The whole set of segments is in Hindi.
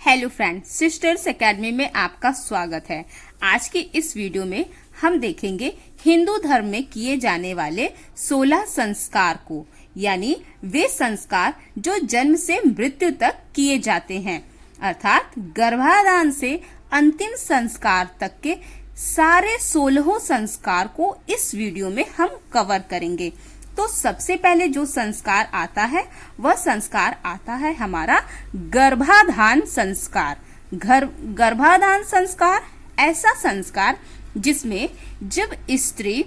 हेलो फ्रेंड्स, सिस्टर्स एकेडमी में आपका स्वागत है। आज की इस वीडियो में हम देखेंगे हिंदू धर्म में किए जाने वाले 16 संस्कार को, यानी वे संस्कार जो जन्म से मृत्यु तक किए जाते हैं, अर्थात गर्भाधान से अंतिम संस्कार तक के सारे 16 संस्कार को इस वीडियो में हम कवर करेंगे। तो सबसे पहले जो संस्कार आता है वह संस्कार आता है हमारा गर्भाधान संस्कार। गर्भाधान संस्कार ऐसा संस्कार जिसमें जब स्त्री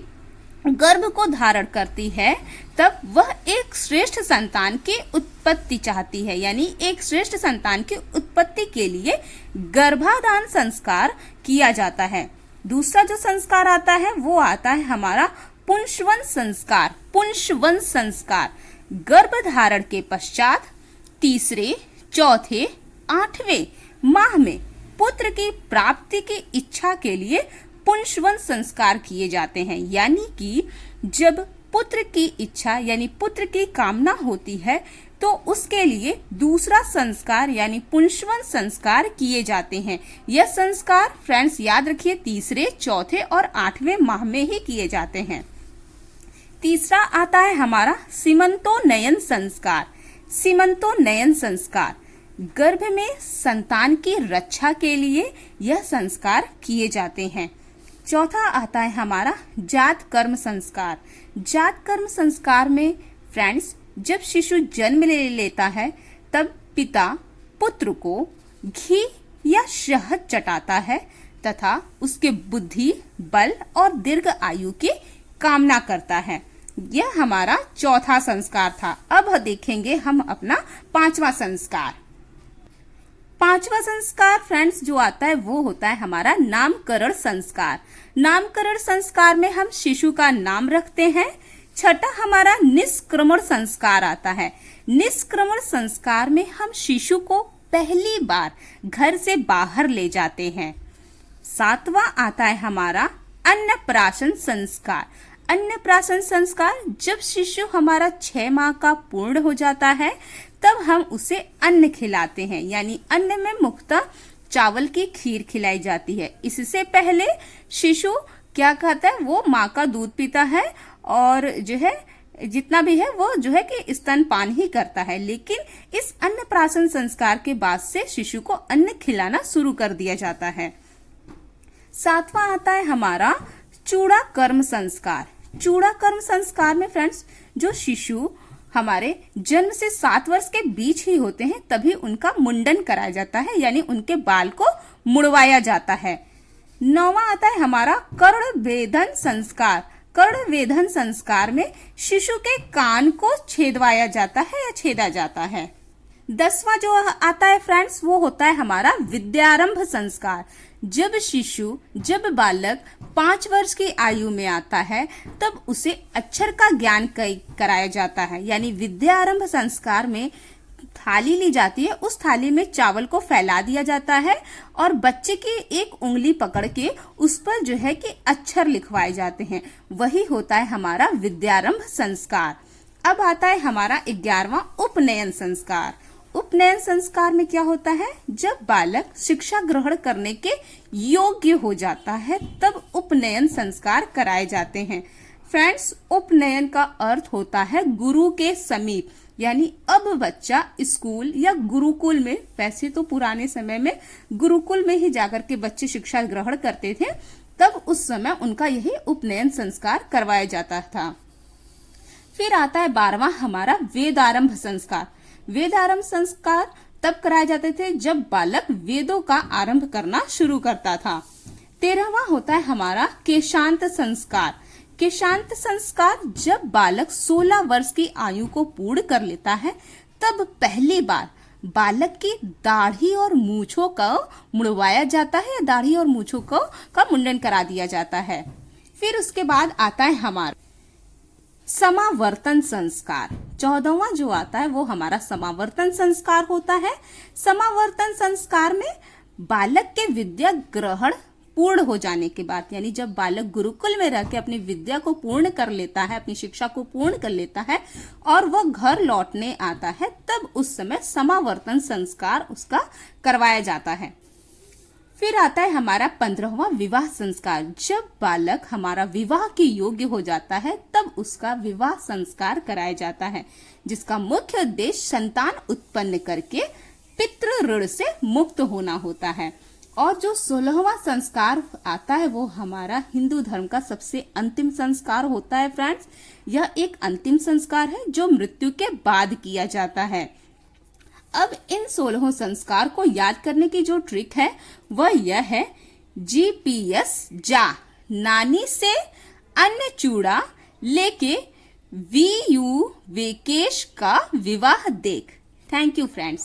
गर्भ को धारण करती है तब वह एक श्रेष्ठ संतान की उत्पत्ति चाहती है, यानी एक श्रेष्ठ संतान की उत्पत्ति के लिए गर्भाधान संस्कार किया जाता है। दूसरा जो संस्कार आता है वो आता है हमारा पुंसवन संस्कार। पुंसवन संस्कार गर्भ धारण के पश्चात तीसरे, चौथे, 8वें माह में पुत्र की प्राप्ति की इच्छा के लिए पुंसवन संस्कार किए जाते हैं, यानी कि जब पुत्र की इच्छा यानी पुत्र की कामना होती है तो उसके लिए दूसरा संस्कार यानी पुंसवन संस्कार किए जाते हैं। यह संस्कार फ्रेंड्स याद रखिए तीसरे, चौथे और 8वें माह में ही किए जाते हैं। तीसरा आता है हमारा सीमंतोन्नयन संस्कार। सीमंतोन्नयन संस्कार गर्भ में संतान की रक्षा के लिए यह संस्कार किए जाते हैं। चौथा आता है हमारा जात कर्म संस्कार। जात कर्म संस्कार में फ्रेंड्स जब शिशु जन्म ले लेता है तब पिता पुत्र को घी या शहद चटाता है तथा उसके बुद्धि, बल और दीर्घ आयु की कामना करता है। यह हमारा चौथा संस्कार था। अब देखेंगे हम अपना पांचवा संस्कार। पांचवा संस्कार फ्रेंड्स जो आता है वो होता है हमारा नामकरण संस्कार। नामकरण संस्कार में हम शिशु का नाम रखते हैं। छठा हमारा निष्क्रमण संस्कार आता है। निष्क्रमण संस्कार में हम शिशु को पहली बार घर से बाहर ले जाते हैं। सातवां आता है हमारा अन्नप्राशन संस्कार। अन्नप्राशन संस्कार जब शिशु हमारा 6 माह का पूर्ण हो जाता है तब हम उसे अन्न खिलाते हैं, यानी अन्न में मुख्यतः चावल की खीर खिलाई जाती है। इससे पहले शिशु क्या खाता है, वो माँ का दूध पीता है और जो है जितना भी है वो जो है कि स्तनपान ही करता है, लेकिन इस अन्नप्राशन संस्कार के बाद से शिशु को अन्न खिलाना शुरू कर दिया जाता है। सातवां आता है हमारा चूड़ा कर्म संस्कार। चूड़ा कर्म संस्कार में फ्रेंड्स जो शिशु हमारे जन्म से 7 वर्ष के बीच ही होते हैं तभी उनका मुंडन कराया जाता है, यानी उनके बाल को मुड़वाया जाता है। 9वां आता है हमारा कर्ण वेधन संस्कार। कर्ण वेधन संस्कार में शिशु के कान को छेदवाया जाता है या छेदा जाता है। 10वां जो आता है फ्रेंड्स वो होता है हमारा विद्यारंभ संस्कार। जब बालक 5 वर्ष की आयु में आता है तब उसे अक्षर का ज्ञान कराया जाता है, यानी विद्यारंभ संस्कार में थाली ली जाती है, उस थाली में चावल को फैला दिया जाता है और बच्चे की एक उंगली पकड़ के उस पर जो है कि अक्षर लिखवाए जाते हैं। वही होता है हमारा विद्यारंभ संस्कार। अब आता है हमारा 11वां उपनयन संस्कार। उपनयन संस्कार में क्या होता है, जब बालक शिक्षा ग्रहण करने के योग्य हो जाता है तब उपनयन संस्कार कराए जाते हैं। फ्रेंड्स उपनयन का अर्थ होता है गुरु के समीप, यानी अब बच्चा स्कूल या गुरुकुल में, वैसे तो पुराने समय में गुरुकुल में ही जाकर के बच्चे शिक्षा ग्रहण करते थे, तब उस समय उनका यही उपनयन संस्कार करवाया जाता था। फिर आता है 12वां हमारा वेदारंभ संस्कार। वेदारंभ संस्कार तब कराए जाते थे जब बालक वेदों का आरंभ करना शुरू करता था। 13वां होता है हमारा केशांत संस्कार। केशांत संस्कार जब बालक 16 वर्ष की आयु को पूर्ण कर लेता है तब पहली बार बालक की दाढ़ी और मूछों को मुड़वाया जाता है, या दाढ़ी और मूछों का मुंडन करा दिया जाता है। फिर उसके बाद आता है हमारा समावर्तन संस्कार। 14वां जो आता है वो हमारा समावर्तन संस्कार होता है। समावर्तन संस्कार में बालक के विद्या ग्रहण पूर्ण हो जाने के बाद, यानी जब बालक गुरुकुल में रह के अपनी विद्या को पूर्ण कर लेता है, अपनी शिक्षा को पूर्ण कर लेता है और वह घर लौटने आता है, तब उस समय समावर्तन संस्कार उसका करवाया जाता है। फिर आता है हमारा 15वां विवाह संस्कार। जब बालक हमारा विवाह के योग्य हो जाता है तब उसका विवाह संस्कार कराया जाता है, जिसका मुख्य उद्देश्य संतान उत्पन्न करके पितृ ऋण से मुक्त होना होता है। और जो 16वां संस्कार आता है वो हमारा हिंदू धर्म का सबसे अंतिम संस्कार होता है फ्रेंड्स। यह एक अंतिम संस्कार है जो मृत्यु के बाद किया जाता है। अब इन 16 संस्कार को याद करने की जो ट्रिक है वह यह है, GPS जा, नानी से अन्न चूड़ा लेके, VU वेकेश का विवाह देख। Thank you friends.